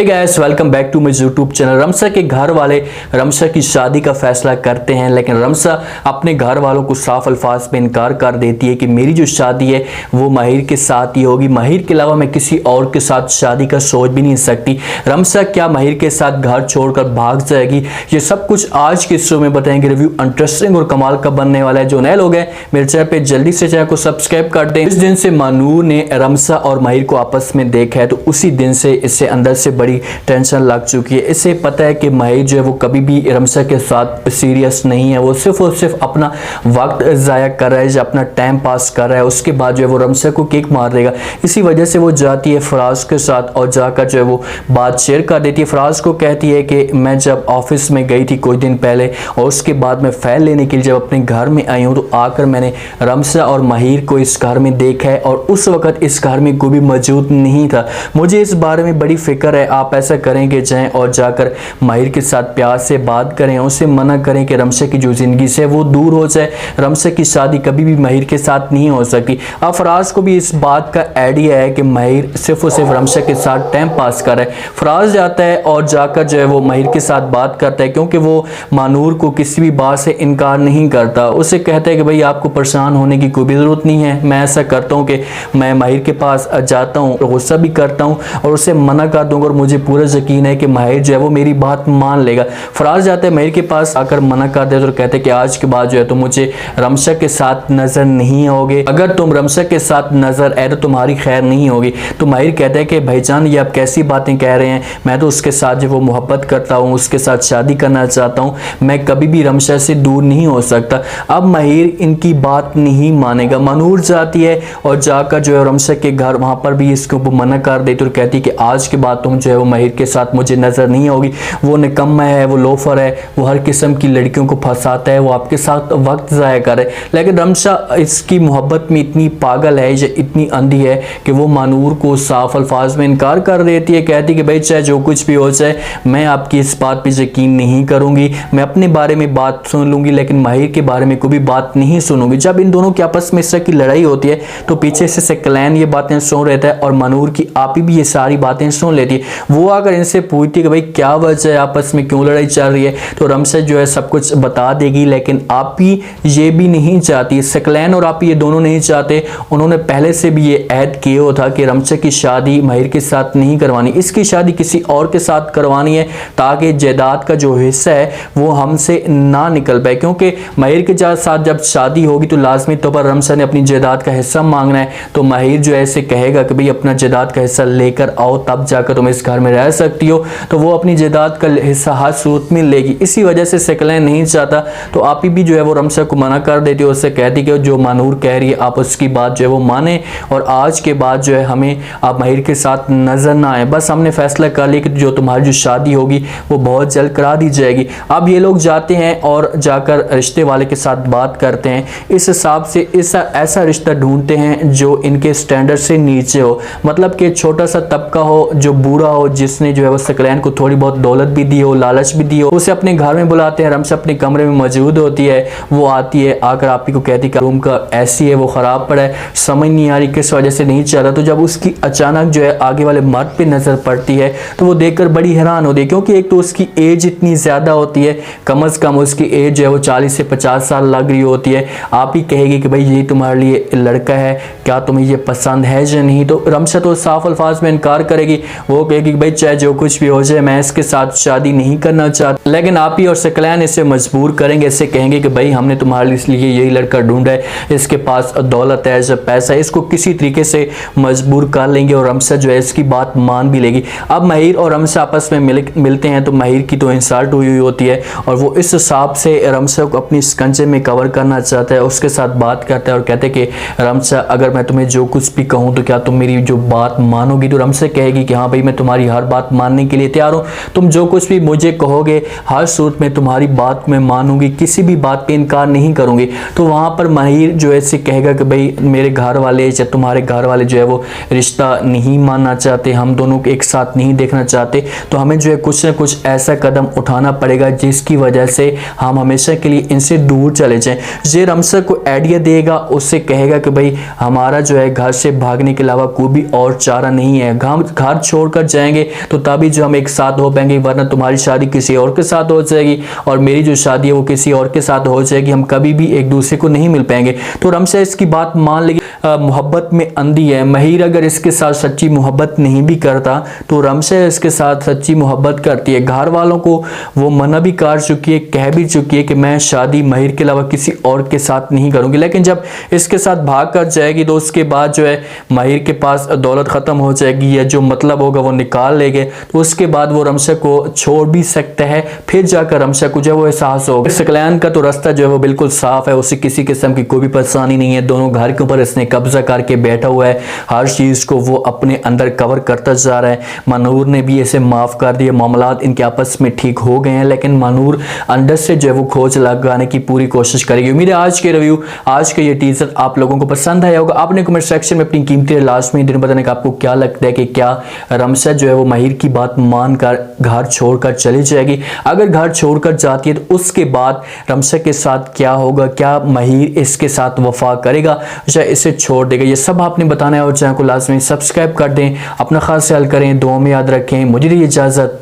Guys welcome back to my YouTube channel. Ramsa के घर वाले रमसा की शादी का फैसला करते हैं, लेकिन रमसा अपने घर वालों को साफ अल्फाज में इनकार कर देती है कि मेरी जो शादी है वो माहिर के साथ ही होगी। माहिर के अलावा मैं किसी और के साथ शादी का सोच भी नहीं सकती। रमसा क्या माहिर के साथ घर छोड़कर भाग जाएगी? ये सब कुछ आज के शो में बताएंगे। रिव्यू इंटरेस्टिंग और कमाल का बनने वाला है। जो नए लोग हैं मेरे चैनल पे जल्दी से चैनल को सब्सक्राइब कर दें। इस दिन से मानूर ने रमसा और माहिर को आपस में देखा है तो उसी दिन से इससे अंदर से बड़ी टेंशन लग चुकी है। इसे पता है कि माहिर जो है वो कभी भी रमसा के साथ सीरियस नहीं है, वो सिर्फ और सिर्फ अपना वक्त ज़ाया कर रहा है, अपना टाइम पास कर रहा है। उसके बाद जो है वो रमसा को किक मार देगा। इसी वजह से वो जाती है फराज के साथ और जाकर जो है वो बात शेयर कर देती है। फराज को कहती है कि मैं जब ऑफिस में गई थी कुछ दिन पहले और उसके बाद मैं फाइल लेने के लिए जब अपने घर में आई हूँ तो आकर मैंने रमसा और माहिर को इस घर में देखा है और उस वक्त इस घर में कोई भी मौजूद नहीं था। मुझे इस बारे में बड़ी फिक्र है। आप ऐसा करें कि जाएं और जाकर माहिर के साथ प्यार से बात करें, उसे मना करें कि रमसा की जो ज़िंदगी से वो दूर हो जाए। रमसा की शादी कभी भी माहिर के साथ नहीं हो सकती। अब फराज को भी इस बात का आइडिया है कि माहिर सिर्फ और सिर्फ रमसा के साथ टाइम पास कर रहा है। फराज जाता है और जाकर जो है वो माहिर के साथ बात करता है, क्योंकि वो मानूर को किसी भी बात से इनकार नहीं करता। उसे कहता है कि भाई आपको परेशान होने की कोई भी ज़रूरत नहीं है। मैं ऐसा करता हूँ कि मैं माहिर के पास जाता हूँ, गुस्सा भी करता हूँ और उसे मना कर दूँगा और मुझे पूरा यकीन है कि माहिर जो है वो मेरी बात मान लेगा। फराज जाता है माहिर के पास, आकर मना कर दे तो कहते हैं कि आज के बाद जो है तुम मुझे रमसा के साथ नजर नहीं आओगे। अगर तुम रमसा के साथ नजर आए तो तुम्हारी खैर नहीं होगी। तो माहिर कहता है कि भाईजान ये आप कैसी बातें कह रहे हैं, मैं तो उसके साथ जो वो मोहब्बत करता हूँ, उसके साथ शादी करना चाहता हूँ, मैं कभी भी रमसा से दूर नहीं हो सकता। अब माहिर इनकी बात नहीं मानेगा। मानूर जाती है और जाकर जो है रमसा के घर वहाँ पर भी इसको मना कर देती और कहती है कि आज के बाद तुम जो है वो माहिर के साथ मुझे नजर नहीं होगी। वो निकम्मा है, वो लोफर है, वो हर किस्म की लड़कियों को फंसाता है, वो आपके साथ वक्त ज़ाया करे। लेकिन रमसा इसकी मोहब्बत में इतनी पागल है, ये इतनी अंधी है कि वो मानूर को साफ अल्फाज में इनकार कर देती है। कहती कि भाई चाहे जो कुछ भी हो जाए मैं आपकी इस बात पे यकीन नहीं करूंगी। मैं अपने बारे में बात सुन लूंगी लेकिन माहिर के बारे में कोई भी बात नहीं सुनूंगी। जब इन दोनों के आपस में इस तरह की लड़ाई होती है तो पीछे से सकलैन ये बातें सुन रहता है और मानूर की आपी भी ये सारी बातें सुन लेती है। वो अगर इनसे पूछती है कि भाई क्या वजह है, आपस में क्यों लड़ाई चल रही है, तो रमसा जो है सब कुछ बता देगी। लेकिन आपी ये भी नहीं चाहती, सकलैन और आपी ये दोनों नहीं चाहते। उन्होंने पहले से भी ये ऐद किया हुआ था कि रमसा की शादी माहिर के साथ नहीं करवानी, इसकी शादी किसी और के साथ करवानी है ताकि जायदाद का जो हिस्सा है वो हमसे ना निकल पाए। क्योंकि माहिर के साथ जब शादी होगी तो लाजमी तौर पर रमसा ने अपनी जायदाद का हिस्सा मांगना है। तो माहिर जो है ऐसे कहेगा कि भाई अपना जायदाद का हिस्सा लेकर आओ तब जाकर तुम इस घर में रह सकती हो, तो वो अपनी जायदाद का हिस्सा हर सूरत में लेगी। इसी वजह से सकलैन नहीं चाहता। तो आपी भी जो है वो रमसा को मना कर देती है, उससे कहती कि जो मानूर कह रही है आप उसकी बात जो है वो माने और आज के बाद जो है हमें आप माहिर के साथ नजर ना आए। बस हमने फैसला कर लिया कि जो तुम्हारी जो शादी होगी वो बहुत जल्द करा दी जाएगी। अब ये लोग जाते हैं और जाकर रिश्ते वाले के साथ बात करते हैं। इस हिसाब से ऐसा रिश्ता ढूंढते हैं जो इनके स्टैंडर्ड से नीचे हो, मतलब कि छोटा सा तबका हो जो बूढ़ा हो, जिसने जो है वो सकलैन को थोड़ी बहुत दौलत भी दी हो, लालच भी दी हो। उसे अपने घर में बुलाते हैं। रमसा अपने कमरे में मौजूद होती है। वो आती है, आकर आपी को कहती है रूम का ऐसी है वो ख़राब पड़ा है, समझ नहीं आ रही किस वजह से नहीं चल रहा। तो जब उसकी अचानक जो है आगे वाले मर्द पे नज़र पड़ती है तो वो देखकर बड़ी हैरान होती है, क्योंकि एक तो उसकी एज इतनी ज़्यादा होती है, कम अज़ कम उसकी एज जो है वो 40 से 50 साल लग रही होती है। आप ही कहेगी कि भाई ये तुम्हारे लिए लड़का है, क्या तुम्हें ये पसंद है या नहीं? तो रमसा तो साफ अल्फाज में इनकार करेगी। वो कहेगी भाई चाहे जो कुछ भी हो जाए मैं इसके साथ शादी नहीं करना चाहता। लेकिन आप ही और सकलैन इसे मजबूर करेंगे, इससे कहेंगे कि भाई हमने तुम्हारे लिए यही लड़का ढूंढा है, इसके पास दौलत है, जब पैसा है, इसको किसी तरीके से मजबूर कर लेंगे और रमसा जो है इसकी बात मान भी लेगी। अब माहिर और रमसा आपस में मिलते हैं तो माहिर की तो इंसल्ट हुई होती है और वो इस हिसाब से रमसा को अपनी स्कंजे में कवर करना चाहता है। उसके साथ बात करता है और कहते हैं कि रमसा अगर मैं तुम्हें जो कुछ भी कहूँ तो क्या तुम मेरी जो बात मानोगी? तो रमसा कहेगी कि हाँ भाई मैं तुम्हारी हर बात मानने के लिए तैयार हूँ, तुम जो कुछ भी मुझे कहोगे हर सूरत में तुम्हारी बात मैं मानूंगी, किसी भी बात पे इनकार नहीं करूँगी। तो वहाँ पर माहिर जो है कहेगा कि भाई मेरे घर वाले या तुम्हारे घर वाले जो है वो रिश्ता नहीं मानना चाहते, हम दोनों को एक साथ नहीं देखना चाहते, तो हमें जो है कुछ ना कुछ ऐसा कदम उठाना पड़ेगा जिसकी वजह से हम हमेशा के लिए इनसे दूर चले जाएं। ये रमसा को आइडिया देगा, उससे कहेगा कि भाई हम हमारा जो है घर से भागने के अलावा कोई भी और चारा नहीं है। हम घर छोड़कर जाएंगे तो तभी जो हम एक साथ हो पाएंगे, वरना तुम्हारी शादी किसी और के साथ हो जाएगी और मेरी जो शादी है वो किसी और के साथ हो जाएगी। हम कभी भी एक दूसरे को नहीं मिल पाएंगे। तो रमशा इसकी बात मान लेगी। मोहब्बत में अंधी है। महिर अगर इसके साथ सच्ची मोहब्बत नहीं भी करता तो रमशा इसके साथ सच्ची मोहब्बत करती है। घर वालों को वो मना भी कर चुकी है, कह भी चुकी है कि मैं शादी महिर के अलावा किसी और के साथ नहीं करूंगी। लेकिन जब इसके साथ भाग कर जाएगी तो उसके बाद जो है महिर के पास दौलत खत्म हो जाएगी या जो मतलब होगा वो निकाल लेंगे, तो उसके बाद वो रमशा को छोड़ भी सकते हैं। फिर जाकर रमशा को जो वो एहसास होगा। सकलैन का तो रास्ता जो है वो बिल्कुल साफ है, उसे किसी किस्म की कोई भी परेशानी नहीं है। दोनों घर के ऊपर इसने कब्जा करके बैठा हुआ है, हर चीज को वो अपने अंदर कवर करता जा रहा है। मनूर ने भी इसे माफ कर दिया, मामलात इनके आपस में ठीक हो गए हैं, लेकिन मनूर अंदर से जो है वो खोज लगाने की पूरी कोशिश करेगी। उम्मीद है आज के रिव्यू, आज का ये टीजर आप लोगों को पसंद आया होगा। आपने कमेंट सेक्शन में अपनी कीमती लास्ट में दिन बताने का आपको क्या लगता है कि क्या रमशा जो है वो महिर की बात मानकर घर छोड़कर चली जाएगी। अगर घर छोड़कर जाती है तो उसके बाद रमशा के साथ क्या होगा, क्या महिर इसके साथ वफा करेगा या इसे छोड़ देगा, ये सब आपने बताना है। और चैनल को लाजमी सब्सक्राइब कर दें, अपना खास ख्याल करें, दुआ में याद रखें। मुझे दी इजाजत,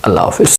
अल्लाह हाफिज।